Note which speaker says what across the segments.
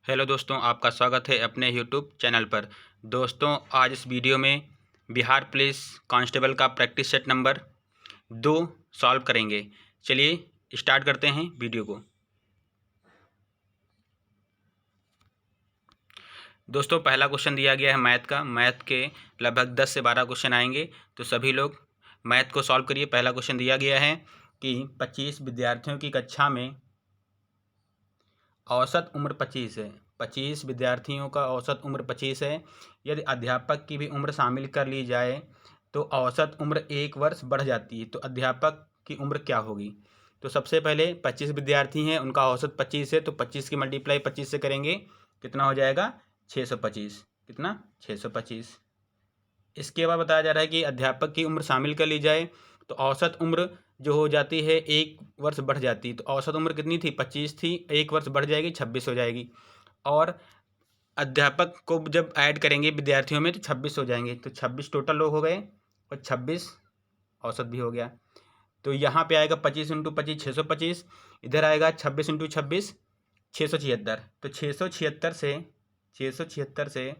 Speaker 1: Hello दोस्तों, आपका स्वागत है अपने यूट्यूब चैनल पर। दोस्तों, आज इस वीडियो में बिहार पुलिस कांस्टेबल का प्रैक्टिस सेट नंबर 2 सॉल्व करेंगे। चलिए स्टार्ट करते हैं वीडियो को। दोस्तों, पहला क्वेश्चन दिया गया है मैथ का। मैथ के लगभग 10 से 12 क्वेश्चन आएंगे, तो सभी लोग मैथ को सॉल्व करिए। पहला क्वेश्चन दिया गया है कि 25 विद्यार्थियों की कक्षा में औसत उम्र 25 है। 25 विद्यार्थियों का औसत उम्र 25 है। यदि अध्यापक की भी उम्र शामिल कर ली जाए तो औसत उम्र 1 वर्ष बढ़ जाती है। तो अध्यापक की उम्र क्या होगी? तो सबसे पहले 25 विद्यार्थी हैं, उनका औसत 25 है, तो 25 की मल्टीप्लाई 25 से करेंगे, कितना हो जाएगा? 625। कितना? 625। इसके बाद बताया जा रहा है कि अध्यापक की उम्र शामिल कर ली जाए तो औसत उम्र जो हो जाती है 1 वर्ष बढ़ जाती है। तो औसत उम्र कितनी थी? 25 थी, 1 वर्ष बढ़ जाएगी, 26 हो जाएगी। और अध्यापक को जब ऐड करेंगे विद्यार्थियों में तो 26 हो जाएंगे। तो 26 टोटल लोग हो गए और 26 औसत भी हो गया। तो यहाँ पे आएगा 25 इंटू 25 625, इधर आएगा 26 इंटू 26 676। तो 676 से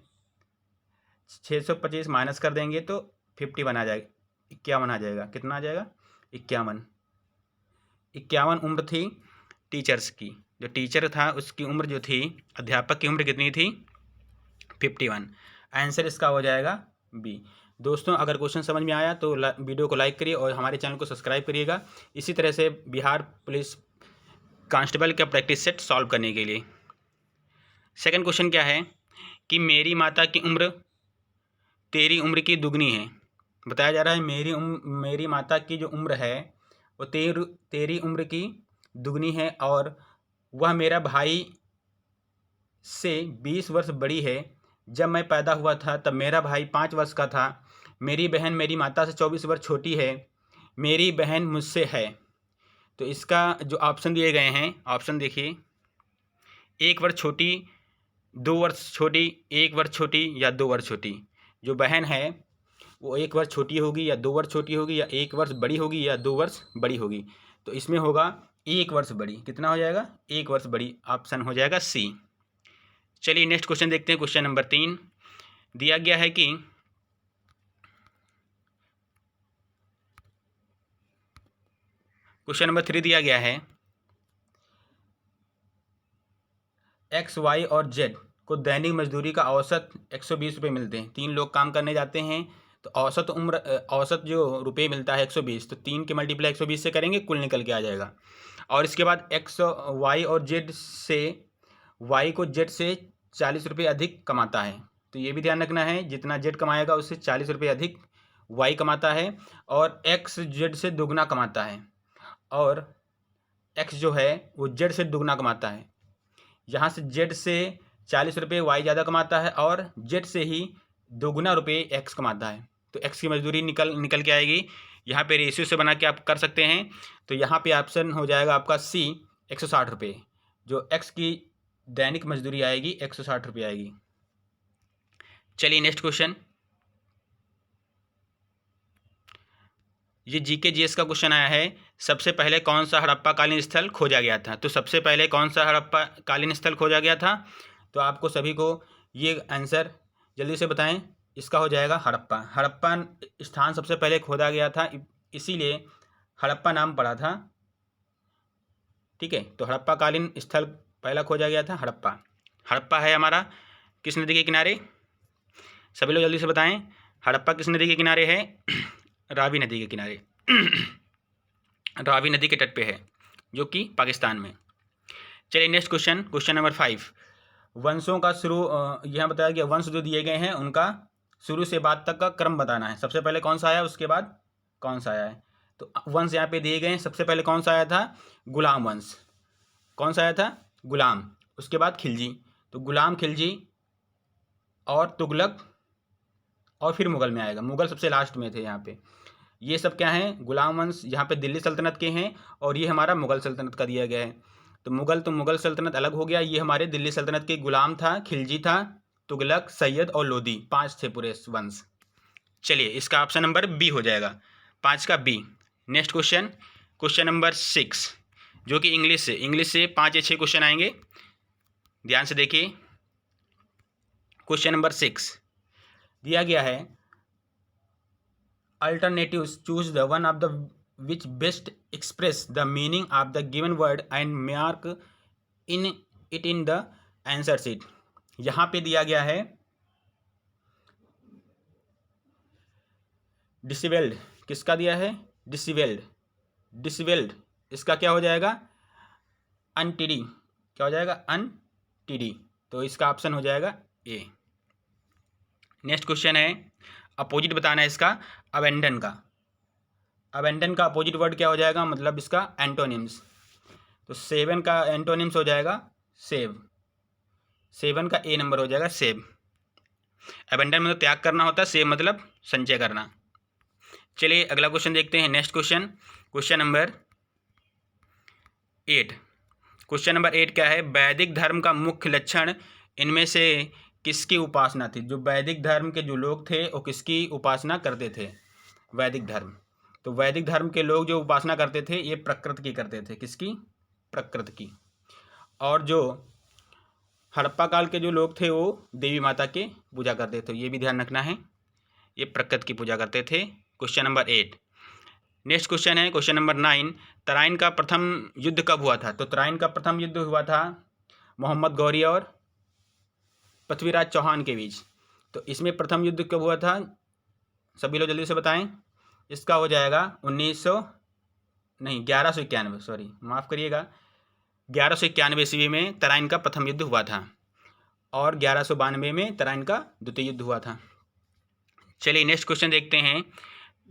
Speaker 1: 625 माइनस कर देंगे तो 51 आ जाएगा, 51 आ जाएगा। कितना आ जाएगा? 51। 51 उम्र थी टीचर्स की। जो टीचर था उसकी उम्र जो थी, अध्यापक की उम्र कितनी थी? 51। आंसर इसका हो जाएगा बी। दोस्तों, अगर क्वेश्चन समझ में आया तो वीडियो को लाइक करिए और हमारे चैनल को सब्सक्राइब करिएगा, इसी तरह से बिहार पुलिस कांस्टेबल का प्रैक्टिस सेट सॉल्व करने के लिए। सेकंड क्वेश्चन क्या है कि मेरी माता की उम्र तेरी उम्र की दुगनी है। बताया जा रहा है मेरी माता की जो उम्र है वो तेरी उम्र की दुगनी है और वह मेरा भाई से 20 वर्ष बड़ी है। जब मैं पैदा हुआ था तब मेरा भाई 5 वर्ष का था। मेरी बहन मेरी माता से 24 वर्ष छोटी है। मेरी बहन मुझसे है। तो इसका जो ऑप्शन दिए गए हैं, ऑप्शन देखिए, 1 वर्ष छोटी, 2 वर्ष छोटी, 1 वर्ष छोटी या 2 वर्ष छोटी। जो बहन है वो 1 वर्ष छोटी होगी या 2 वर्ष छोटी होगी या 1 वर्ष बड़ी होगी या 2 वर्ष बड़ी होगी। तो इसमें होगा 1 वर्ष बड़ी। कितना हो जाएगा? 1 वर्ष बड़ी। ऑप्शन हो जाएगा सी। चलिए नेक्स्ट क्वेश्चन देखते हैं। क्वेश्चन नंबर 3 दिया गया है कि क्वेश्चन नंबर 3 दिया गया है एक्स वाई और जेड को दैनिक मजदूरी का औसत 120 रुपये मिलते हैं। 3 लोग काम करने जाते हैं तो औसत जो रुपये मिलता है 120। तो 3 के मल्टीप्लाई 120 से करेंगे, कुल निकल के आ जाएगा। और इसके बाद एक्स वाई और जेड से वाई को जेड से 40 रुपये अधिक कमाता है। तो ये भी ध्यान रखना है, जितना जेड कमाएगा उससे 40 रुपये अधिक वाई कमाता है। और एक्स जेड से दुगना कमाता है और एक्स जो है वो जेड से दुगना कमाता है। यहाँ से जेड से 40 रुपये वाई ज़्यादा कमाता है और जेड से ही दोगुना रुपये एक्स कमाता है। तो एक्स की मजदूरी निकल के आएगी। यहाँ पे रेशियो से बना के आप कर सकते हैं। तो यहाँ पे ऑप्शन हो जाएगा आपका सी, 160 रुपये। जो एक्स की दैनिक मजदूरी आएगी 160 रुपये आएगी। चलिए नेक्स्ट क्वेश्चन। ये जीके जीएस का क्वेश्चन आया है, सबसे पहले कौन सा हड़प्पा कालीन स्थल खोजा गया था? तो सबसे पहले कौन सा हड़प्पा कालीन स्थल खोजा गया था? तो आपको सभी को ये आंसर जल्दी से बताएं। इसका हो जाएगा हड़प्पा। हड़प्पा स्थान सबसे पहले खोदा गया था, इसीलिए हड़प्पा नाम पड़ा था। ठीक है, तो हड़प्पा कालीन स्थल पहला खोजा गया था हड़प्पा। हड़प्पा है हमारा किस नदी के किनारे? सभी लोग जल्दी से बताएं। हड़प्पा किस नदी के किनारे है? रावी नदी के किनारे। रावी नदी के तट पे है, जो कि पाकिस्तान में। चलिए नेक्स्ट क्वेश्चन, क्वेश्चन नंबर 5। वंशों का शुरू यहाँ बताया गया, वंश जो दिए गए हैं उनका शुरू से बाद तक का क्रम बताना है। सबसे पहले कौन सा आया, उसके बाद कौन सा आया है। तो वंश यहाँ पे दिए गए हैं। सबसे पहले कौन सा आया था? गुलाम वंश। कौन सा आया था? गुलाम। उसके बाद खिलजी। तो गुलाम, खिलजी और तुगलक और फिर मुगल में आएगा। मुगल सबसे लास्ट में थे यहाँ पे। ये सब क्या हैं? गुलाम वंश यहाँ पे दिल्ली सल्तनत के हैं और ये हमारा मुगल सल्तनत का दिया गया है। तो मुगल सल्तनत अलग हो गया। ये हमारे दिल्ली सल्तनत के गुलाम था, खिलजी था, तुगलक, सैयद और लोदी, 5 थे पूरे वंश। चलिए इसका ऑप्शन नंबर बी हो जाएगा, 5 का B. Next question, question number 6, जो कि इंग्लिश से 5 या 6 क्वेश्चन आएंगे। ध्यान से देखिए। क्वेश्चन नंबर 6 दिया गया है, alternatives choose the one of the which best express the meaning of the given word and mark in it in the answer sheet. यहाँ पे दिया गया है डिसेबल्ड, किसका दिया है? डिसेबल्ड। डिसेबल्ड इसका क्या हो जाएगा? अनटीडी। क्या हो जाएगा? अनटीडी। तो इसका ऑप्शन हो जाएगा ए। नेक्स्ट क्वेश्चन है, अपोजिट बताना है इसका अबेंडन का। अबेंडन का अपोजिट वर्ड क्या हो जाएगा, मतलब इसका एंटोनिम्स। तो 7 का एंटोनिम्स हो जाएगा सेव। 7 का ए नंबर हो जाएगा सेव। अबेंडन मतलब त्याग करना होता है, सेव मतलब संचय करना। चलिए अगला क्वेश्चन देखते हैं। Next question, question number 8। Question number 8 क्या है? वैदिक धर्म का मुख्य लक्षण इनमें से किसकी उपासना थी? जो वैदिक धर्म के जो लोग थे वो किसकी उपासना करते थे? वैदिक धर्म। तो वैदिक धर्म के लोग जो उपासना करते थे ये प्रकृति की करते थे। किसकी? प्रकृति की। और जो हड़प्पा काल के जो लोग थे वो देवी माता के पूजा करते थे। ये भी ध्यान रखना है, ये प्रकृति की पूजा करते थे। Question number 8। नेक्स्ट क्वेश्चन है क्वेश्चन नंबर 9। तराइन का प्रथम युद्ध कब हुआ था? तो तराइन का प्रथम युद्ध हुआ था मोहम्मद गौरी और पृथ्वीराज चौहान के बीच। तो इसमें प्रथम युद्ध कब हुआ था? सभी लोग जल्दी से बताएं। इसका हो जाएगा 1191, सॉरी माफ़ करिएगा, 1191 ईस्वी में तराइन का प्रथम युद्ध हुआ था और 1192 में तराइन का द्वितीय युद्ध हुआ था। चलिए नेक्स्ट क्वेश्चन देखते हैं।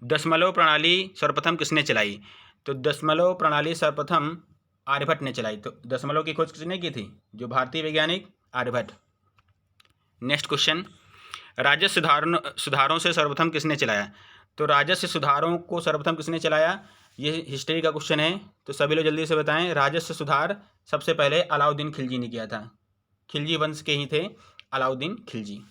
Speaker 1: दशमलव प्रणाली सर्वप्रथम किसने चलाई? तो दशमलव प्रणाली सर्वप्रथम आर्यभट्ट ने चलाई। तो दशमलव की खोज किसने की थी? जो भारतीय वैज्ञानिक आर्यभट्ट। नेक्स्ट क्वेश्चन, राजस्व सुधारों से सर्वप्रथम किसने चलाया? तो राजस्व सुधारों को सर्वप्रथम किसने चलाया? ये हिस्ट्री का क्वेश्चन है, तो सभी लोग जल्दी से बताएं। राजस्व सुधार सबसे पहले अलाउद्दीन खिलजी ने किया था। खिलजी वंश के ही थे अलाउद्दीन खिलजी।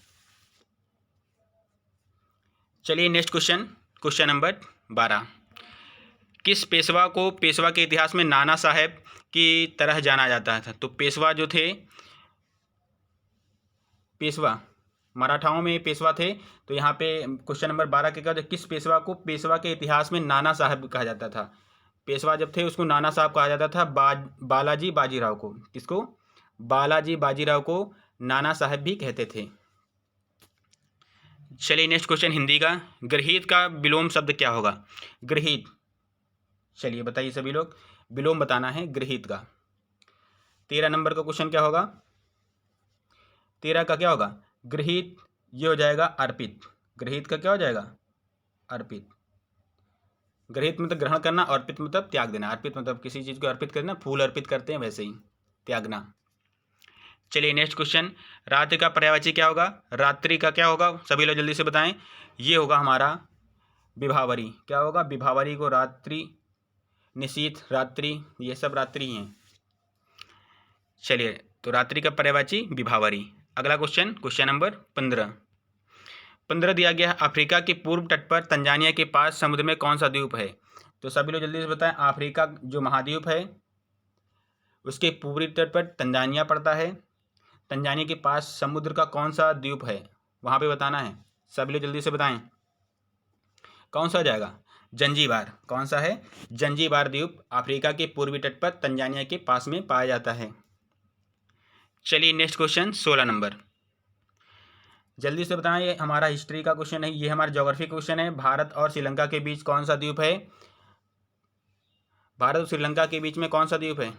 Speaker 1: चलिए नेक्स्ट क्वेश्चन, क्वेश्चन नंबर 12। किस पेशवा को पेशवा के इतिहास में नाना साहेब की तरह जाना जाता था? तो पेशवा जो थे, पेशवा मराठाओं में पेशवा थे। तो यहाँ पे क्वेश्चन नंबर 12 के क्या, किस पेशवा को पेशवा के इतिहास में नाना साहब कहा जाता था? पेशवा जब थे उसको नाना साहब कहा जाता था। बालाजी बाजीराव को, किसको? बालाजी बाजीराव को नाना साहब भी कहते थे। चलिए नेक्स्ट क्वेश्चन हिंदी का, गृहीत का विलोम शब्द क्या होगा? गृहीत, चलिए बताइए सभी लोग, विलोम बताना है गृहीत का। 13 नंबर का क्वेश्चन क्या होगा? 13 का क्या होगा? गृहीत, ये हो जाएगा अर्पित। गृहीत का क्या हो जाएगा? अर्पित। गृहीत मतलब ग्रहण करना, अर्पित मतलब त्याग देना। अर्पित मतलब किसी चीज़ को अर्पित करना, फूल अर्पित करते हैं वैसे ही त्यागना। चलिए नेक्स्ट क्वेश्चन, रात्रि का पर्यायवाची क्या होगा? रात्रि का क्या होगा? सभी लोग जल्दी से बताएं। ये होगा हमारा विभावरी। क्या होगा? विभावरी को रात्रि, निशीथ, रात्रि, ये सब रात्रि ही हैं। चलिए तो रात्रि का पर्यायवाची विभावरी। अगला क्वेश्चन, क्वेश्चन नंबर 15 दिया गया है, अफ्रीका के पूर्व तट पर तंजानिया के पास समुद्र में कौन सा द्वीप है? तो सभी लोग जल्दी से बताएं। अफ्रीका जो महाद्वीप है उसके पूर्वी तट पर तंजानिया पड़ता है। तंजानिया के पास समुद्र का कौन सा द्वीप है वहाँ पे बताना है। सभी लोग जल्दी से बताएं, कौन सा हो जाएगा? जंजीबार। कौन सा है? जंजीबार द्वीप अफ्रीका के पूर्वी तट पर तंजानिया के पास में पाया जाता है। चलिए नेक्स्ट क्वेश्चन 16 नंबर, जल्दी से बताएं। ये हमारा हिस्ट्री का क्वेश्चन है, ये हमारा ज्योग्राफी क्वेश्चन है। भारत और श्रीलंका के बीच कौन सा द्वीप है? भारत और श्रीलंका के बीच में कौन सा द्वीप है?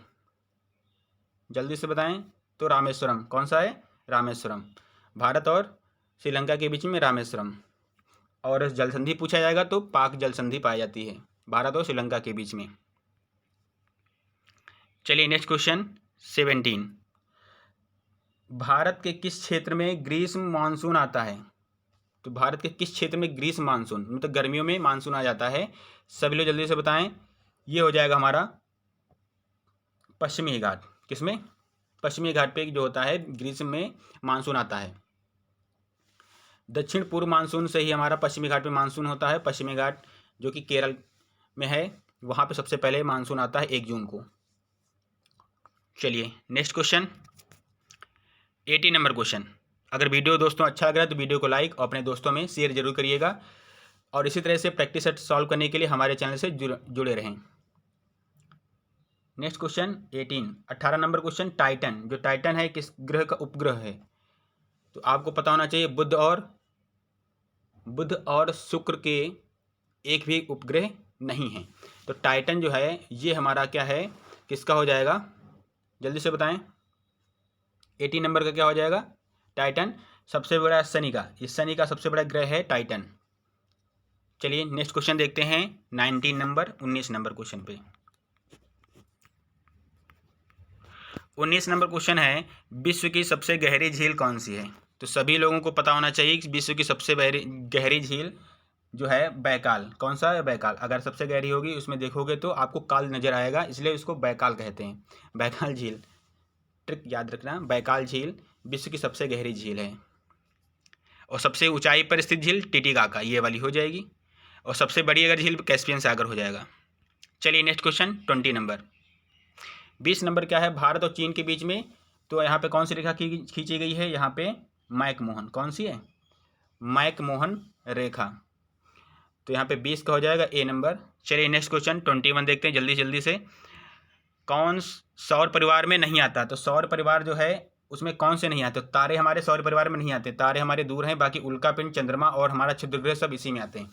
Speaker 1: जल्दी से बताएं। तो रामेश्वरम। कौन सा है? रामेश्वरम। भारत और श्रीलंका के बीच में रामेश्वरम। और जल संधि पूछा जाएगा तो पाक जल संधि पाई जाती है भारत और श्रीलंका के बीच में। चलिए नेक्स्ट क्वेश्चन 17, भारत के किस क्षेत्र में ग्रीष्म मानसून आता है? तो भारत के किस क्षेत्र में ग्रीष्म मानसून मतलब गर्मियों में मानसून आ जाता है? सभी लोग जल्दी से बताएं। ये हो जाएगा हमारा पश्चिमी घाट। किसमें? पश्चिमी घाट पे जो होता है ग्रीष्म में मानसून आता है। दक्षिण पूर्व मानसून से ही हमारा पश्चिमी घाट में मानसून होता है। पश्चिमी घाट जो कि केरल में है वहाँ पे सबसे पहले मानसून आता है 1 जून को। चलिए नेक्स्ट क्वेश्चन 80 नंबर क्वेश्चन। अगर वीडियो दोस्तों अच्छा लग रहा है तो वीडियो को लाइक और अपने दोस्तों में शेयर जरूर करिएगा, और इसी तरह से प्रैक्टिस सेट सॉल्व करने के लिए हमारे चैनल से जुड़े रहें। Next question 18 number question. Titan, जो टाइटन है किस ग्रह का उपग्रह है? तो आपको पता होना चाहिए बुध और शुक्र के एक भी उपग्रह नहीं है। तो टाइटन जो है ये हमारा क्या है, किसका हो जाएगा, जल्दी से बताएं। 18 नंबर का क्या हो जाएगा? टाइटन सबसे बड़ा शनि का, इस शनि का सबसे बड़ा ग्रह है टाइटन। चलिए नेक्स्ट क्वेश्चन देखते हैं 19 नंबर 19 नंबर क्वेश्चन पे। 19 नंबर क्वेश्चन है, विश्व की सबसे गहरी झील कौन सी है? तो सभी लोगों को पता होना चाहिए कि विश्व की सबसे गहरी झील जो है बैकाल। कौन सा है? बैकाल। अगर सबसे गहरी होगी उसमें देखोगे तो आपको काल नजर आएगा, इसलिए उसको बैकाल कहते हैं। बैकाल झील, ट्रिक याद रखना, बैकाल झील विश्व की सबसे गहरी झील है। और सबसे ऊंचाई पर स्थित झील टिटिकाका, ये वाली हो जाएगी। और सबसे बड़ी अगर झील कैस्पियन सागर हो जाएगा। चलिए नेक्स्ट क्वेश्चन 20 नंबर। 20 नंबर क्या है, भारत और चीन के बीच में। तो यहाँ पे कौन सी रेखा खींची गई है? यहाँ पे मैकमोहन। कौन सी है? मैकमोहन रेखा। तो यहाँ पे 20 का हो जाएगा ए नंबर। चलिए नेक्स्ट क्वेश्चन 21 देखते हैं जल्दी जल्दी से। कौन सौर परिवार में नहीं आता? तो सौर परिवार जो है उसमें कौन से नहीं आते? तो तारे हमारे सौर परिवार में नहीं आते, तारे हमारे दूर हैं, बाकी उल्का पिंड, चंद्रमा और हमारा क्षुद्र ग्रह सब इसी में आते हैं।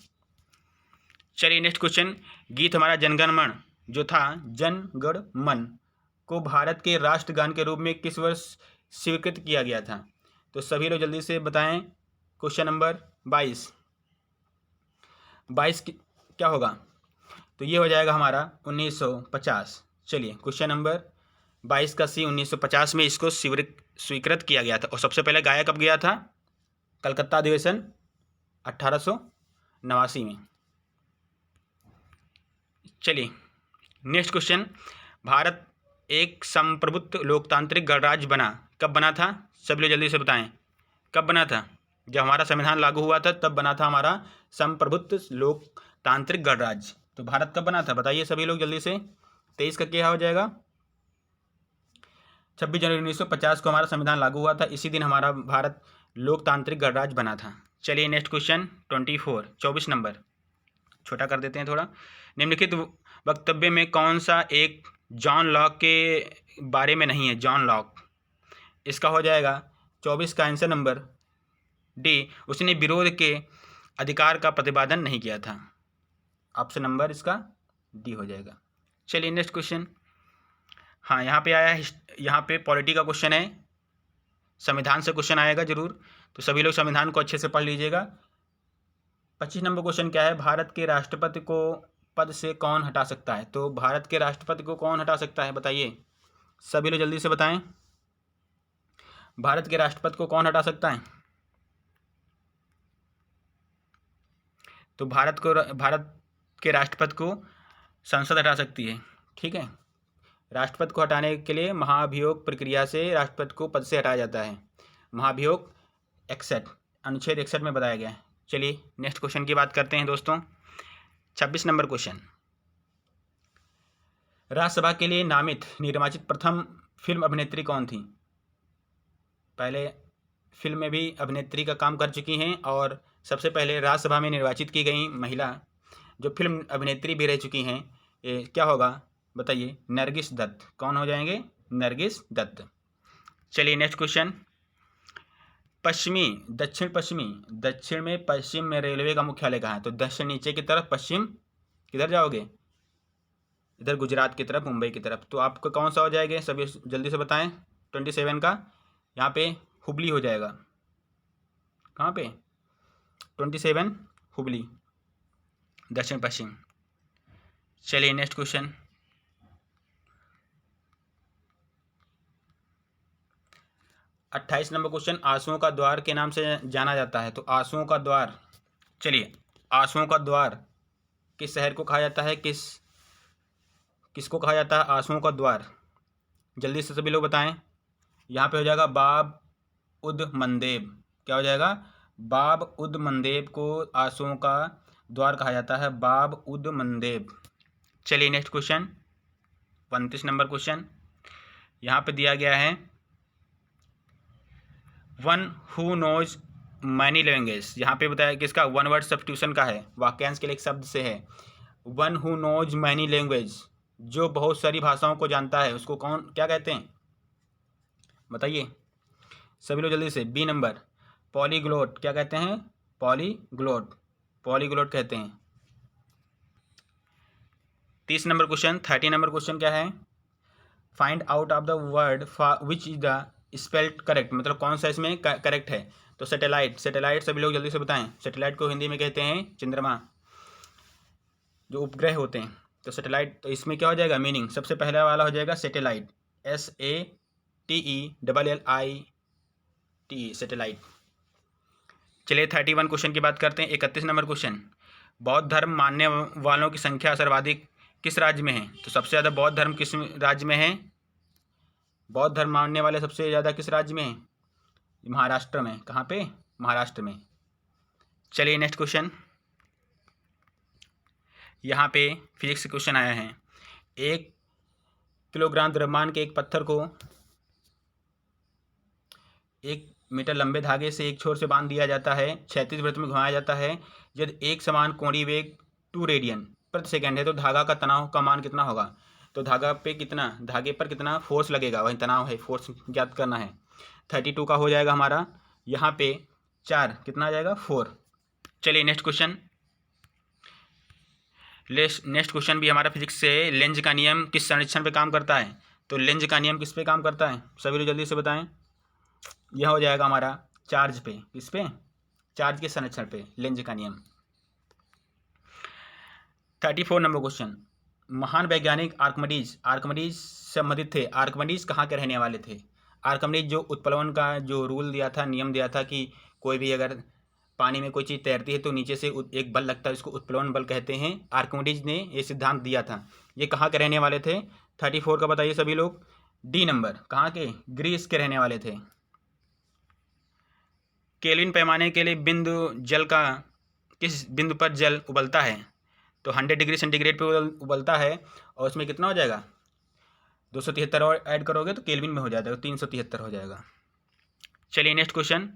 Speaker 1: चलिए नेक्स्ट क्वेश्चन। गीत हमारा जनगण मन जो था, जनगण मन को भारत के राष्ट्रगान के रूप में किस वर्ष स्वीकृत किया गया था? तो सभी लोग जल्दी से बताएं। क्वेश्चन नंबर 22 क्या होगा? तो ये हो जाएगा हमारा 1950। चलिए क्वेश्चन नंबर 22 का सी 1950 में इसको स्वीकृत किया गया था। और सबसे पहले गाया कब गया था? कलकत्ता अधिवेशन 1889 में। चलिए नेक्स्ट क्वेश्चन। भारत एक संप्रभुत्व लोकतांत्रिक गणराज्य बना, कब बना था? सब लोग जल्दी से बताएं, कब बना था? जब हमारा संविधान लागू हुआ था तब बना था हमारा संप्रभुत्व लोकतांत्रिक गणराज्य। तो भारत कब बना था बताइए सभी लोग जल्दी से। 23 का क्या हो जाएगा? 26 जनवरी 1950 को हमारा संविधान लागू हुआ था, इसी दिन हमारा भारत लोकतांत्रिक गणराज्य बना था। चलिए नेक्स्ट क्वेश्चन 24 नंबर, छोटा कर देते हैं थोड़ा। निम्नलिखित वक्तव्य में कौन सा एक जॉन लॉक के बारे में नहीं है? जॉन लॉक, इसका हो जाएगा 24 का आंसर नंबर डी, उसने विरोध के अधिकार का प्रतिपादन नहीं किया था। ऑप्शन नंबर इसका डी हो जाएगा। चलिए नेक्स्ट क्वेश्चन। हाँ यहाँ पे आया है, यहाँ पे पॉलिटी का क्वेश्चन है, संविधान से क्वेश्चन आएगा जरूर, तो सभी लोग संविधान को अच्छे से पढ़ लीजिएगा। 25 नंबर क्वेश्चन क्या है, भारत के राष्ट्रपति को पद से कौन हटा सकता है? तो भारत के राष्ट्रपति को कौन हटा सकता है बताइए, सभी लोग जल्दी से बताएं। भारत के राष्ट्रपति को कौन हटा सकता है? तो भारत के राष्ट्रपति को संसद हटा सकती है, ठीक है। राष्ट्रपति को हटाने के लिए महाभियोग प्रक्रिया से राष्ट्रपति को पद से हटाया जाता है। महाभियोग 61 अनुच्छेद 61 में बताया गया है। चलिए नेक्स्ट क्वेश्चन की बात करते हैं दोस्तों। 26 नंबर क्वेश्चन, राज्यसभा के लिए नामित निर्वाचित प्रथम फिल्म अभिनेत्री कौन थी? पहले फिल्म में भी अभिनेत्री का काम कर चुकी हैं और सबसे पहले राज्यसभा में निर्वाचित की गई महिला जो फिल्म अभिनेत्री भी रह चुकी हैं, ये क्या होगा बताइए? नरगिस दत्त। कौन हो जाएंगे? नरगिस दत्त। चलिए नेक्स्ट क्वेश्चन। दक्षिण में पश्चिम में रेलवे का मुख्यालय कहाँ है? तो दक्षिण नीचे की तरफ, पश्चिम किधर जाओगे? इधर गुजरात की तरफ, मुंबई की तरफ। तो आपको कौन सा हो जाएगा सभी जल्दी से बताएं। 27 का यहाँ पे हुबली हो जाएगा। कहाँ पे? 27 हुबली, दक्षिण पश्चिम। चलिए नेक्स्ट क्वेश्चन। अट्ठाईस नंबर क्वेश्चन, आंसुओं का द्वार के नाम से जाना जाता है। तो आंसुओं का द्वार, चलिए आंसुओं का द्वार किस शहर को कहा जाता है? किसको कहा जाता है आंसुओं का द्वार? जल्दी से सभी लोग बताएं। यहाँ पे हो जाएगा बाब उद मंदेब। क्या हो जाएगा? बाब उद मंदेब को आंसुओं का द्वार कहा जाता है, बाब उद मंदेब। चलिए नेक्स्ट क्वेश्चन 29 नंबर क्वेश्चन, यहाँ पे दिया गया है one who knows many language, यहाँ पे बताया कि इसका वन वर्ड सब्स्टिट्यूशन का है, वाक्यांश के लिए एक शब्द से है। One who knows many language, जो बहुत सारी भाषाओं को जानता है, उसको कौन क्या कहते हैं बताइए सभी लोग जल्दी से। बी नंबर पॉलीग्लोट, क्या कहते हैं? पॉलीग्लोट, पॉलीग्लोट कहते हैं। 30 नंबर क्वेश्चन, 30 नंबर क्वेश्चन क्या है? Find out of the word which is the spelled correct, मतलब कौन सा इसमें करेक्ट है। तो सैटेलाइट, सैटेलाइट सभी लोग जल्दी से बताएं। सैटेलाइट को हिंदी में कहते हैं चंद्रमा, जो उपग्रह होते हैं। तो सैटेलाइट, तो इसमें क्या हो जाएगा मीनिंग? सबसे पहला वाला हो जाएगा सैटेलाइट, SATELLIT, सैटेलाइट। चलिए 31 क्वेश्चन की बात करते हैं। 31 नंबर क्वेश्चन, बौद्ध धर्म मानने वालों की संख्या सर्वाधिक किस राज्य में है? तो सबसे ज़्यादा बौद्ध धर्म किस राज्य में है? बौद्ध धर्म मानने वाले सबसे ज़्यादा किस राज्य में है? महाराष्ट्र में। कहाँ पे? महाराष्ट्र में। चलिए नेक्स्ट क्वेश्चन, यहाँ पे फिजिक्स के क्वेश्चन आया है। 1 किलोग्राम द्रव्यमान के एक पत्थर को 1 मीटर लंबे धागे से एक छोर से बांध दिया जाता है, 36 वृत्त में घुमाया जाता है। यदि एक समान कोणीय वेग 2 रेडियन प्रति सेकेंड है तो धागा का तनाव का मान कितना होगा? तो धागे पर कितना फोर्स लगेगा, वही तनाव है, फोर्स ज्ञात करना है। 32 का हो जाएगा हमारा, यहाँ पे 4 कितना आ जाएगा? 4। चलिए नेक्स्ट क्वेश्चन, नेक्स्ट क्वेश्चन भी हमारा फिजिक्स से, लेंज का नियम किस संरक्षण पे काम करता है? तो लेंज का नियम किस पे काम करता है? सभी लोग जल्दी से बताएं। यह हो जाएगा हमारा चार्ज पे। किस पे? चार्ज के संरक्षण पे, लेंज का नियम। 34 नंबर क्वेश्चन, महान वैज्ञानिक आर्किमिडीज संबंधित थे। आर्किमिडीज कहाँ के रहने वाले थे? आर्किमिडीज जो उत्प्लवन का जो रूल दिया था, नियम दिया था कि कोई भी अगर पानी में कोई चीज़ तैरती है तो नीचे से एक बल लगता है, उसको उत्प्लवन बल कहते हैं। आर्किमिडीज ने ये सिद्धांत दिया था। ये कहाँ के रहने वाले थे? 34 का बताइए सभी लोग। डी नंबर, कहाँ के? ग्रीस के रहने वाले थे। केल्विन पैमाने के लिए किस बिंदु पर जल उबलता है? तो 100 डिग्री सेंटीग्रेड पे उबलता है, और उसमें कितना हो जाएगा? 273 और ऐड करोगे तो केल्विन में हो जाएगा, तो 373 हो जाएगा। चलिए नेक्स्ट क्वेश्चन,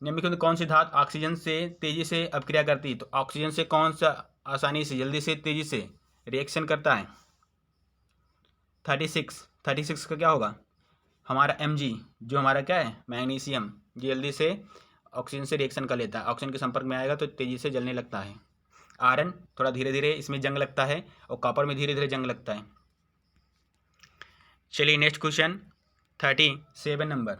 Speaker 1: निम्नलिखित में कौन सी धातु ऑक्सीजन से तेजी से अपक्रिया करती है? तो ऑक्सीजन से कौन सा आसानी से, जल्दी से, तेजी से रिएक्शन करता है? 36 का क्या होगा? हमारा Mg, जो हमारा क्या है? मैग्नीशियम, जल्दी से ऑक्सीजन से रिएक्शन कर लेता है, ऑक्सीजन के संपर्क में आएगा तो तेजी से जलने लगता है। आयरन थोड़ा धीरे धीरे इसमें जंग लगता है, और कॉपर में धीरे धीरे जंग लगता है। चलिए नेक्स्ट क्वेश्चन 37 नंबर,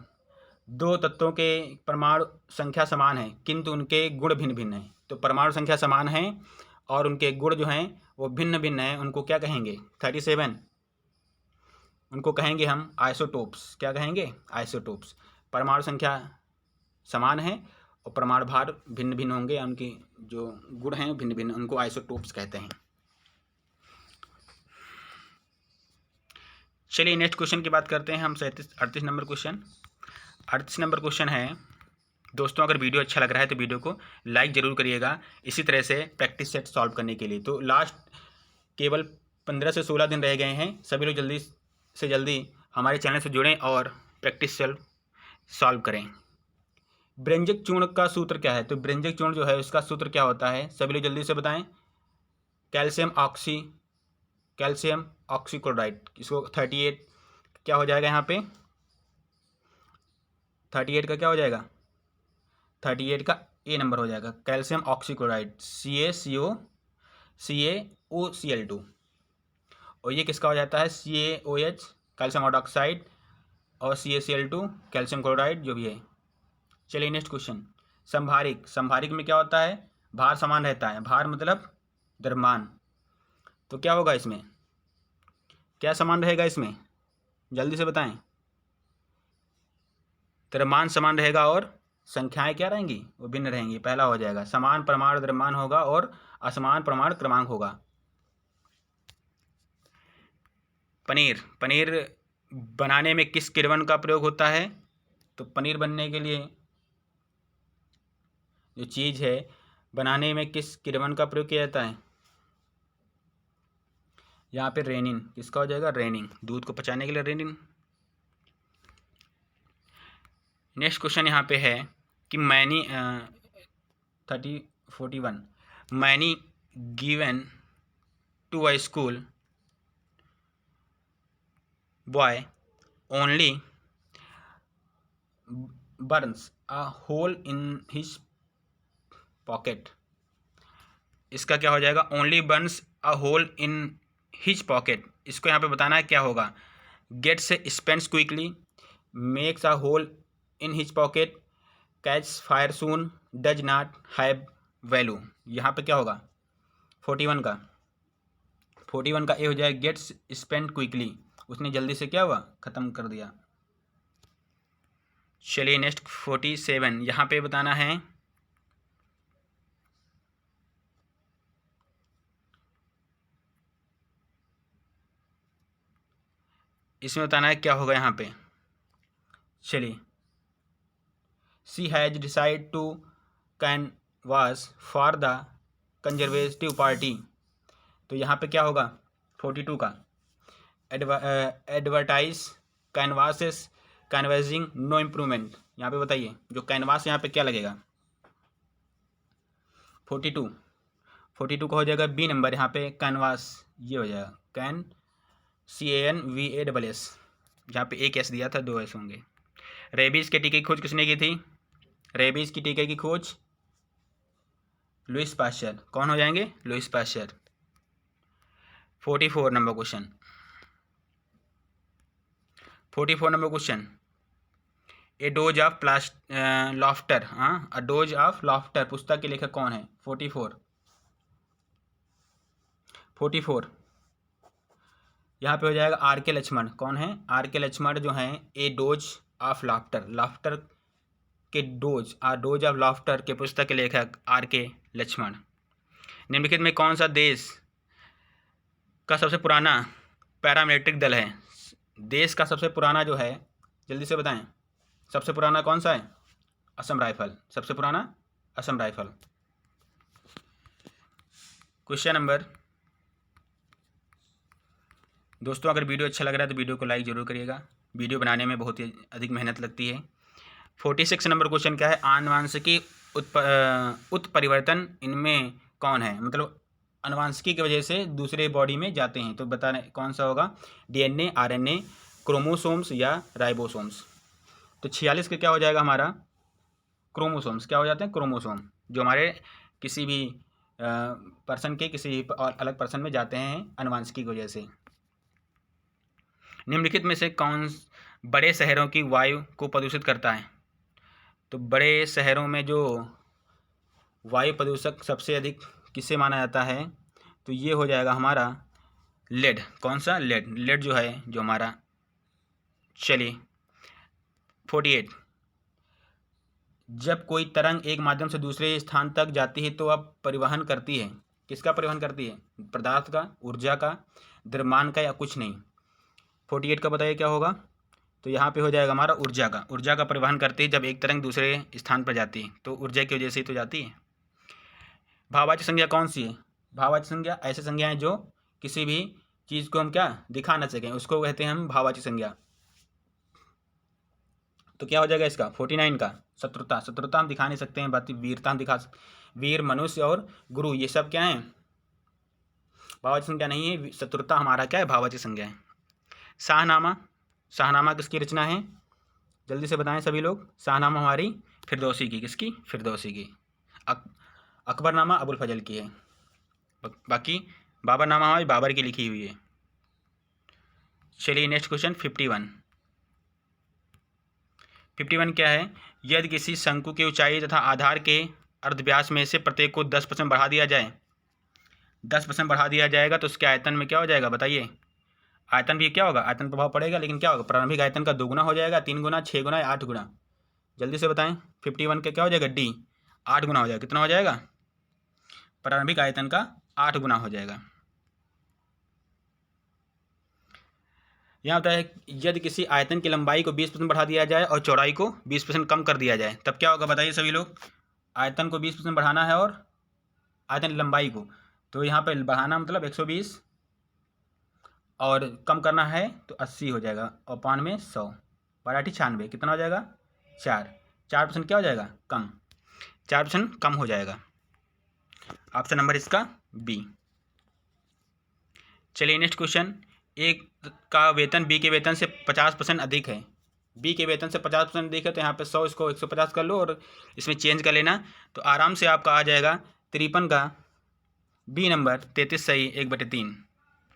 Speaker 1: 2 तत्वों के परमाणु संख्या समान है किंतु उनके गुण भिन्न भिन्न हैं। तो परमाणु संख्या समान है और उनके गुण जो हैं वो भिन्न भिन्न हैं, उनको क्या कहेंगे? 37, उनको कहेंगे हम आइसोटोप्स। क्या कहेंगे? आइसोटोप्स। परमाणु संख्या समान है और परमाणु भार भिन्न भिन्न होंगे, उनके जो गुण हैं भिन्न भिन्न, उनको आइसोटोप्स कहते हैं। चलिए नेक्स्ट क्वेश्चन की बात करते हैं हम। 38 नंबर क्वेश्चन। 38 नंबर क्वेश्चन है, दोस्तों अगर वीडियो अच्छा लग रहा है तो वीडियो को लाइक ज़रूर करिएगा, इसी तरह से प्रैक्टिस सेट सॉल्व करने के लिए। तो लास्ट केवल 15 से 16 दिन रह गए हैं, सभी लोग जल्दी से जल्दी हमारे चैनल से जुड़ें और प्रैक्टिस सेट सॉल्व करें। ब्रेंजक चूर्ण का सूत्र क्या है? तो ब्रेंजक चूर्ण जो है उसका सूत्र क्या होता है? सभी लोग जल्दी से बताएं। Calcium oxychloride. इसको 38 क्या हो जाएगा यहाँ पे? 38 का क्या हो जाएगा? 38 का ए नंबर हो जाएगा, कैल्शियम ऑक्सीक्लोराइड, CaOCl2। और ये किसका हो जाता है? CaOH कैल्शियम हाइड्रोक्साइड और CaCl2 कैल्शियम क्लोराइड, जो भी है। चलिए नेक्स्ट क्वेश्चन, संभारिक में क्या होता है? भार समान रहता है, भार मतलब द्रव्यमान। तो क्या होगा इसमें? क्या समान रहेगा इसमें? जल्दी से बताएं। द्रव्यमान समान रहेगा और संख्याएं क्या रहेंगी? वो भिन्न रहेंगी। पहला हो जाएगा समान परमाणु द्रव्यमान होगा और असमान परमाणु क्रमांक होगा। पनीर बनाने में किस किण्वन का प्रयोग होता है? तो पनीर बनने के लिए जो चीज़ है बनाने में किस किण्वन का प्रयोग किया जाता है? यहाँ पे रेनिन। किसका हो जाएगा? रेनिन। दूध को पचाने के लिए रेनिन। नेक्स्ट क्वेश्चन यहाँ पे है कि money 41 money given to a school boy only burns a hole in his pocket. इसका क्या हो जाएगा? Only burns a hole in his pocket. इसको यहाँ पे बताना है क्या होगा। Gets spends quickly, makes a hole in his pocket, catch fire soon, does not have value. यहाँ पे क्या होगा? 41 का ए हो जाएगा गेट्स स्पेंड क्विकली, उसने जल्दी से क्या हुआ? ख़त्म कर दिया। चलिए नेक्स्ट 47 यहाँ पे बताना है इसमें बताना है क्या होगा यहाँ पे। चलिए, she has decide to canvas for the conservative party. तो यहाँ पे क्या होगा? 42 का advertise canvases canvassing no improvement. यहाँ पे बताइए जो कैनवास यहाँ पे क्या लगेगा? 42 का हो जाएगा बी नंबर। यहाँ पे कैनवास ये हो जाएगा कैन CANVASS। जहाँ पे एक एस दिया था, दो एस होंगे। रेबीज़ के टीके की खोज किसने की थी? रेबीज़ की टीके की खोज लुईस पाश्चर। कौन हो जाएंगे? Louis Pasteur. 44 number question. 44 number question, a dose of laughter. हाँ, अ डोज ऑफ लॉफ्टर पुस्तक के लेखक कौन है? 44 यहाँ पे हो जाएगा RK लक्ष्मण। कौन है? RK लक्ष्मण जो हैं ए डोज ऑफ लाफ्टर के डोज ऑफ लाफ्टर के पुस्तक के लेखक RK लक्ष्मण। निम्नलिखित में कौन सा देश का सबसे पुराना पैरामिलिट्रिक दल है? देश का सबसे पुराना जो है, जल्दी से बताएं, सबसे पुराना कौन सा है? असम राइफल। सबसे पुराना असम राइफल। क्वेश्चन नंबर, दोस्तों अगर वीडियो अच्छा लग रहा है तो वीडियो को लाइक ज़रूर करिएगा। वीडियो बनाने में बहुत ही अधिक मेहनत लगती है। 46 नंबर क्वेश्चन क्या है? आनुवांशिकी उत्परिवर्तन इनमें कौन है? मतलब आनुवांशिकी की वजह से दूसरे बॉडी में जाते हैं, तो बताने कौन सा होगा? DNA, RNA, क्रोमोसोम्स या राइबोसोम्स। तो 46 का क्या हो जाएगा हमारा? क्रोमोसोम्स। क्या हो जाते हैं? क्रोमोसोम, जो हमारे किसी भी पर्सन के किसी अलग पर्सन में जाते हैं आनुवांशिकी की वजह से। निम्नलिखित में से कौन बड़े शहरों की वायु को प्रदूषित करता है? तो बड़े शहरों में जो वायु प्रदूषक सबसे अधिक किसे माना जाता है? तो ये हो जाएगा हमारा लेड। कौन सा? लेड जो है जो हमारा। चलिए 48, जब कोई तरंग एक माध्यम से दूसरे स्थान तक जाती है तो अब परिवहन करती है। किसका परिवहन करती है? पदार्थ का, ऊर्जा का, द्रव्यमान का, या कुछ नहीं। 48 का बताइए क्या होगा? तो यहाँ पे हो जाएगा हमारा ऊर्जा का परिवहन करती है। जब एक तरंग दूसरे स्थान पर जाती है तो ऊर्जा की वजह से ही तो जाती है। भाववाचक संज्ञा कौन सी है? भाववाचक संज्ञा ऐसे संज्ञा है जो किसी भी चीज़ को हम क्या दिखा ना सकें, उसको कहते हैं हम भाववाचक संज्ञा। तो क्या हो जाएगा इसका? 49 का शत्रुता हम दिखा नहीं सकते हैं, बाकी वीरता हम दिखा सकते। वीर, मनुष्य और गुरु ये सब क्या है? भाववाचक संज्ञा नहीं है। शत्रुता हमारा क्या है? भाववाचक संज्ञा है। शाहनामा किसकी रचना है? जल्दी से बताएं सभी लोग। शाहनामा हमारी फिरदौसी की। किसकी? फिरदौसी की। अकबरनामा अबुल फजल की है। बाकी बाबरनामा हमारी बाबर की लिखी हुई है। चलिए नेक्स्ट क्वेश्चन 51 क्या है? यदि किसी शंकु की ऊंचाई तथा आधार के अर्धव्यास में से प्रत्येक को 10% बढ़ा दिया जाए, 10% बढ़ा दिया जाएगा तो उसके आयतन में क्या हो जाएगा? बताइए। आयतन भी क्या होगा? आयतन प्रभाव पड़ेगा, लेकिन क्या होगा? प्रारंभिक आयतन का 2 गुना हो जाएगा, 3 गुना, 6 गुना या 8 गुना। जल्दी से बताएं। 51 का क्या हो जाएगा? D 8 गुना हो जाएगा। कितना हो जाएगा? प्रारंभिक आयतन का 8 गुना हो जाएगा। यहाँ होता है यदि किसी आयतन की लंबाई को 20% बढ़ा दिया जाए और चौड़ाई को 20% कम कर दिया जाए, तब क्या होगा? बताइए सभी लोग। आयतन को 20% बढ़ाना है और आयतन की लंबाई को, तो यहाँ पे बढ़ाना मतलब 120 और कम करना है तो 80 हो जाएगा, और 95 100 92 96 कितना हो जाएगा? 4% क्या हो जाएगा, कम, 4% कम हो जाएगा। ऑप्शन नंबर इसका बी। चलिए नेक्स्ट क्वेश्चन, ए का वेतन बी के वेतन से 50% अधिक है। बी के वेतन से 50% अधिक है, तो यहाँ पे 100 इसको 150 कर लो और इसमें चेंज कर लेना, तो आराम से आपका आ जाएगा 53 का बी नंबर 33 सही 1/3।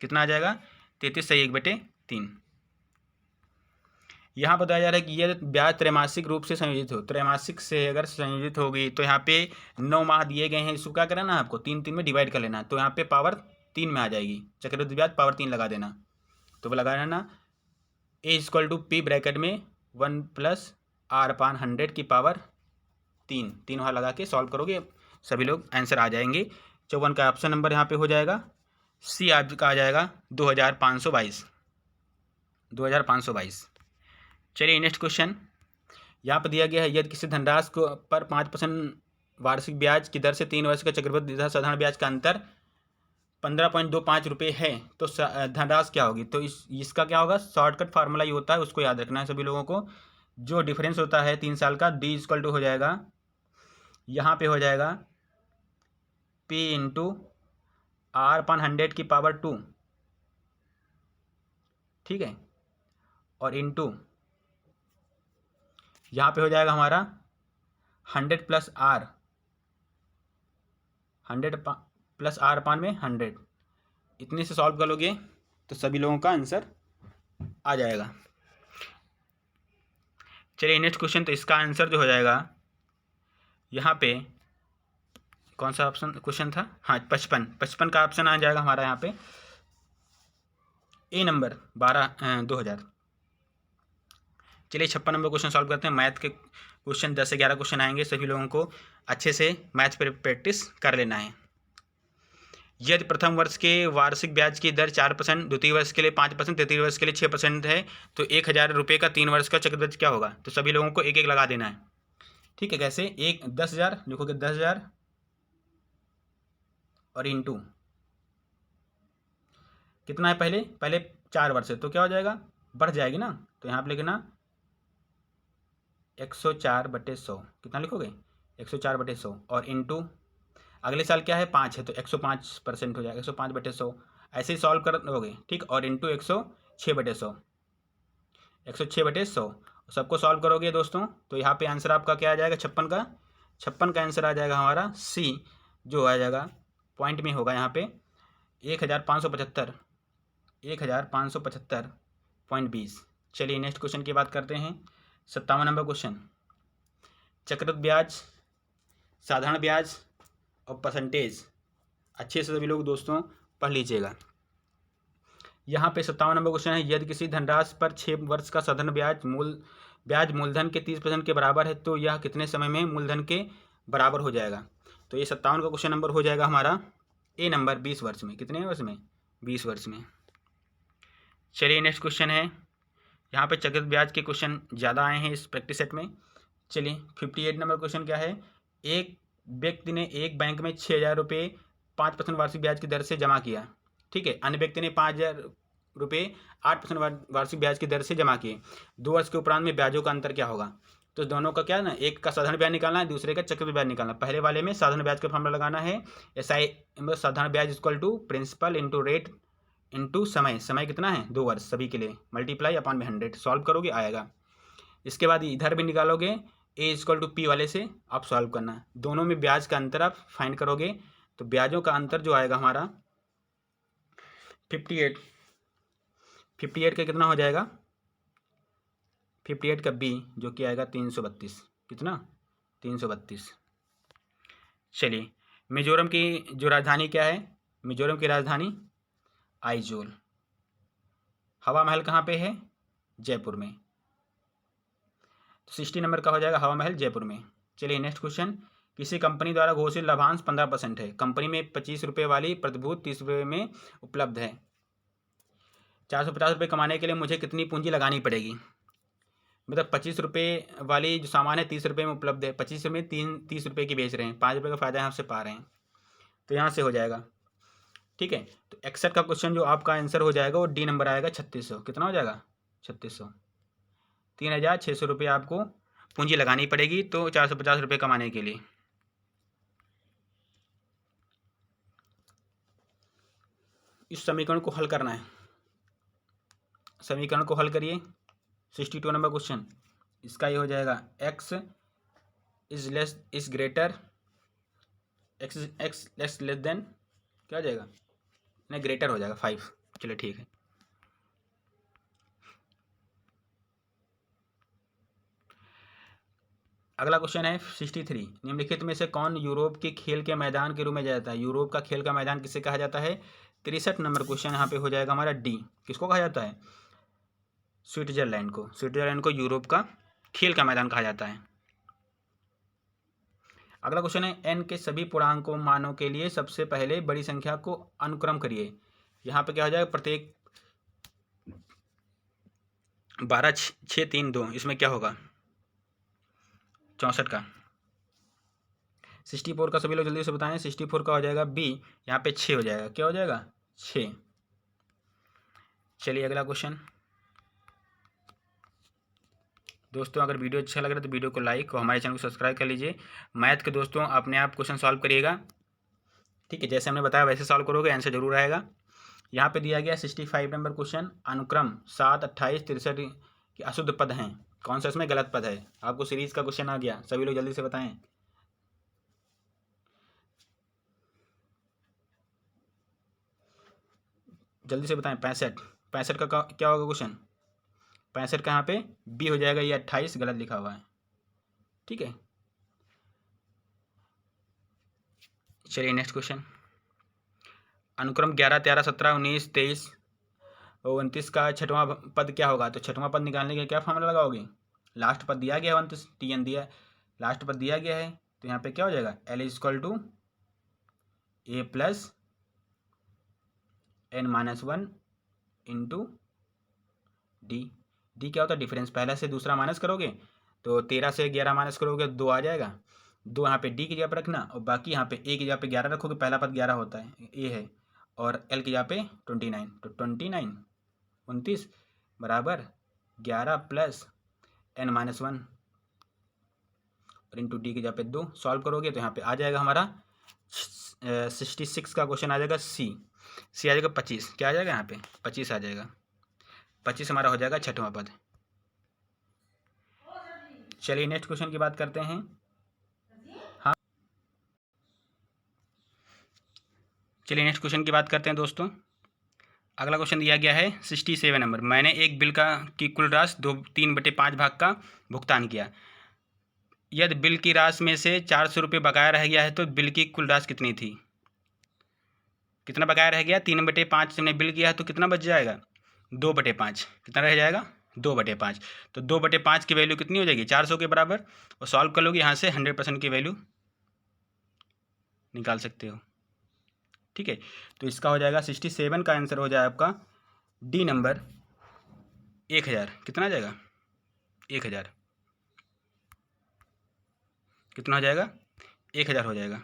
Speaker 1: कितना आ जाएगा, 33 सही 1/3। यहाँ बताया जा रहा है कि यह ब्याज त्रैमासिक रूप से संयोजित हो। त्रैमासिक से अगर संयोजित होगी तो यहाँ पे 9 माह दिए गए हैं, इसको क्या करना है आपको 3 में डिवाइड कर लेना, तो यहाँ पे पावर 3 में आ जाएगी, चक्रवृद्धि ब्याज पावर 3 लगा देना। तो लगा लेना A=P ब्रैकेट में 1 + R/100 की पावर 3 वहाँ लगा के सॉल्व करोगे, सभी लोग आंसर आ जाएंगे। 54 का ऑप्शन नंबर यहाँ पे हो जाएगा सी, आपका आ जाएगा 2522। चलिए नेक्स्ट क्वेश्चन, यहाँ पर दिया गया है, यदि किसी धनराशि को पर 5% वार्षिक ब्याज की दर से 3 वर्ष का चक्रवृद्धि तथा साधारण ब्याज का अंतर 15.25 रुपये है, तो धनराशि क्या होगी। तो इसका क्या होगा, शॉर्टकट फार्मूला ये होता है, उसको याद रखना है सभी लोगों को। जो डिफरेंस होता है 3 साल का, D = हो जाएगा, यहाँ पे हो जाएगा P × R/100 की पावर 2, ठीक है, और इंटू यहाँ पे हो जाएगा हमारा 100 + R, 100 + R/100। इतने से सॉल्व करोगे तो सभी लोगों का आंसर आ जाएगा। चलिए नेक्स्ट क्वेश्चन, तो इसका आंसर जो हो जाएगा यहाँ पे कौन सा ऑप्शन क्वेश्चन था, हाँ 55 का ऑप्शन आ जाएगा हमारा यहाँ पे ए नंबर 2000। चलिए 56 नंबर क्वेश्चन सॉल्व करते हैं। मैथ के क्वेश्चन 10 से 11 क्वेश्चन आएंगे, सभी लोगों को अच्छे से मैथ पर प्रैक्टिस कर लेना है। यदि प्रथम वर्ष के वार्षिक ब्याज की दर 4%, द्वितीय वर्ष के लिए 5%, तृतीय वर्ष के लिए 6% है, तो 1000 रुपये का 3 वर्ष का चक्रवृद्धि क्या होगा। तो सभी लोगों को एक एक लगा देना है, ठीक है। कैसे, 10,000 लिखोगे, 10,000 और इंटू कितना है, पहले 4 वर्ष है तो क्या हो जाएगा, बढ़ जाएगी ना, तो यहाँ पर लिखना 104/100। कितना लिखोगे, 104/100, और इंटू अगले साल क्या है 5 है, तो 105% हो जाएगा, 105/100। ऐसे ही सॉल्व करोगे, ठीक, और इंटू 106/100, 106/100 सबको सॉल्व करोगे दोस्तों, तो यहाँ पे आंसर आपका क्या आ जाएगा, 56 का आंसर आ जाएगा हमारा सी, जो आ जाएगा पॉइंट में होगा यहाँ पे 1575.20। चलिए नेक्स्ट क्वेश्चन की बात करते हैं। 57 नंबर क्वेश्चन, चक्रवृद्धि ब्याज, साधारण ब्याज और परसेंटेज अच्छे से सभी लोग दोस्तों पढ़ लीजिएगा। यहाँ पे 57 नंबर क्वेश्चन है, यदि किसी धनराशि पर 6 वर्ष का साधारण ब्याज मूलधन के 30% के बराबर है, तो यह कितने समय में मूलधन के बराबर हो जाएगा। तो ये 57 का क्वेश्चन नंबर हो जाएगा हमारा ए नंबर 20 वर्ष में। कितने वर्ष में, 20 वर्ष में। चलिए नेक्स्ट क्वेश्चन है, यहाँ पे चक्रवृद्धि ब्याज के क्वेश्चन ज़्यादा आए हैं इस प्रैक्टिस सेट में। चलिए 58 नंबर क्वेश्चन क्या है, एक व्यक्ति ने एक बैंक में 6,000 रुपये 5% वार्षिक ब्याज की दर से जमा किया, ठीक है। अन्य व्यक्ति ने 5,000 रुपये 8% वार्षिक ब्याज की दर से जमा किए। 2 वर्ष के उपरांत में ब्याजों का अंतर क्या होगा। तो दोनों का क्या है ना, एक का साधारण ब्याज निकालना है, दूसरे का चक्रवृद्धि ब्याज निकालना। पहले वाले में साधारण ब्याज का फॉर्मूला लगाना है, SI साधारण ब्याज = प्रिंसिपल इंटू रेट इंटू समय कितना है 2 वर्ष सभी के लिए, मल्टीप्लाई अपॉन में 100 सॉल्व करोगे आएगा। इसके बाद इधर भी निकालोगे, A=P वाले से आप सॉल्व करना, दोनों में ब्याज का अंतर आप फाइंड करोगे, तो ब्याजों का अंतर जो आएगा हमारा 58 का कितना हो जाएगा, 58 का B जो कि आएगा 332। कितना, 332। चलिए मिजोरम की जो राजधानी क्या है, मिजोरम की राजधानी आइजोल। हवा महल कहाँ पे है, जयपुर में। 60 नंबर का हो जाएगा हवा महल जयपुर में। चलिए नेक्स्ट क्वेश्चन, किसी कंपनी द्वारा घोषित लाभांश 15% है, कंपनी में 25 रुपये वाली प्रतिभूति 30 रुपये में उपलब्ध है। 450 रुपये कमाने के लिए मुझे कितनी पूंजी लगानी पड़ेगी। मतलब 25 रुपये वाली जो सामान है 30 रुपये में उपलब्ध है, 25 में 30 रुपये की बेच रहे हैं, 5 रुपये का फायदा यहाँ से पा रहे हैं, तो यहाँ से हो जाएगा, ठीक है। तो 61 का क्वेश्चन जो आपका आंसर हो जाएगा वो डी नंबर आएगा 3600। कितना हो जाएगा, 3600। 3,600 रुपये आपको पूंजी लगानी पड़ेगी तो 450 रुपये कमाने के लिए। इस समीकरण को हल करना है। समीकरण को हल करिए। 62 नंबर क्वेश्चन, इसका ये हो जाएगा x is greater, x less than क्या हो जाएगा, नहीं ग्रेटर हो जाएगा 5। चलिए ठीक है। अगला क्वेश्चन है 63, निम्नलिखित में से कौन यूरोप के खेल के मैदान के रूप में जाता है। यूरोप का खेल का मैदान किसे कहा जाता है। 63 नंबर क्वेश्चन यहाँ पे हो जाएगा हमारा डी। किसको कहा जाता है, स्विट्जरलैंड को। स्विट्जरलैंड को यूरोप का खेल का मैदान कहा जाता है। अगला क्वेश्चन है एन के सभी पूर्णांकों मानों के लिए सबसे पहले बड़ी संख्या को अनुक्रम करिए। यहाँ पे क्या हो जाएगा, प्रत्येक 12 6 3 2, इसमें क्या होगा 64 का। 64 का सभी लोग जल्दी से बताएं। 64 का हो जाएगा बी, यहाँ पे 6 हो जाएगा। क्या हो जाएगा 6। चलिए अगला क्वेश्चन। दोस्तों अगर वीडियो अच्छा लग रहा है तो वीडियो को लाइक और हमारे चैनल को सब्सक्राइब कर लीजिए। मैथ के दोस्तों अपने आप क्वेश्चन सॉल्व करिएगा, ठीक है, जैसे हमने बताया वैसे सॉल्व करोगे, आंसर जरूर आएगा। यहाँ पे दिया गया 65 नंबर क्वेश्चन, अनुक्रम 7 28 63 के अशुद्ध पद हैं, कौन सा इसमें गलत पद है। आपको सीरीज का क्वेश्चन आ गया, सभी लोग जल्दी से बताएं। जल्दी से बताएं। 65 का क्या होगा क्वेश्चन। 65 का यहाँ पे बी हो जाएगा, ये 28 गलत लिखा हुआ है, ठीक है। चलिए नेक्स्ट क्वेश्चन। अनुक्रम 11 13 17 19 23 और 29 का छठवां पद क्या होगा। तो छठवां पद निकालने के क्या फॉर्मूला लगाओगे। लास्ट पद दिया गया है 29, टी एन दिया, लास्ट पद दिया गया है, तो यहाँ पे क्या हो जाएगा L is equal to A plus n minus 1 into D. D क्या होता है डिफरेंस, पहला से दूसरा माइनस करोगे तो 13 से 11 माइनस करोगे 2 आ जाएगा। 2 यहाँ पे डी की जगह पर रखना और बाकी यहाँ पे ए की जगह पे 11 रखोगे, पहला पद 11 होता है ए है, और एल की जगह पे 29, तो 29 बराबर 11 प्लस n माइनस 1 और इंटू डी की जगह पे 2। सॉल्व करोगे तो यहाँ पे आ जाएगा हमारा 66 का क्वेश्चन आ जाएगा सी आ जाएगा 25। क्या आ जाएगा यहाँ पे 25 आ जाएगा। 25 हमारा हो जाएगा छठवां पद। चलिए नेक्स्ट क्वेश्चन की बात करते हैं। हाँ चलिए नेक्स्ट क्वेश्चन की बात करते हैं दोस्तों। अगला क्वेश्चन दिया गया है 67 नंबर, मैंने एक बिल की कुल राशि 3/5 भाग का भुगतान किया। यदि बिल की राशि में से 400 रुपये बकाया रह गया है तो बिल की कुल राशि कितनी थी। कितना बकाया रह गया, 3/5 हमने बिल किया है तो कितना बच जाएगा 2/5। कितना रह जाएगा 2/5। तो 2/5 की वैल्यू कितनी हो जाएगी 400 के बराबर, और सॉल्व कर लोगे यहाँ से 100% की वैल्यू निकाल सकते हो, ठीक है। तो इसका हो जाएगा 67 का आंसर हो जाएगा आपका डी नंबर 1000। कितना आ जाएगा 1000, कितना हो जाएगा 1000 हो जाएगा।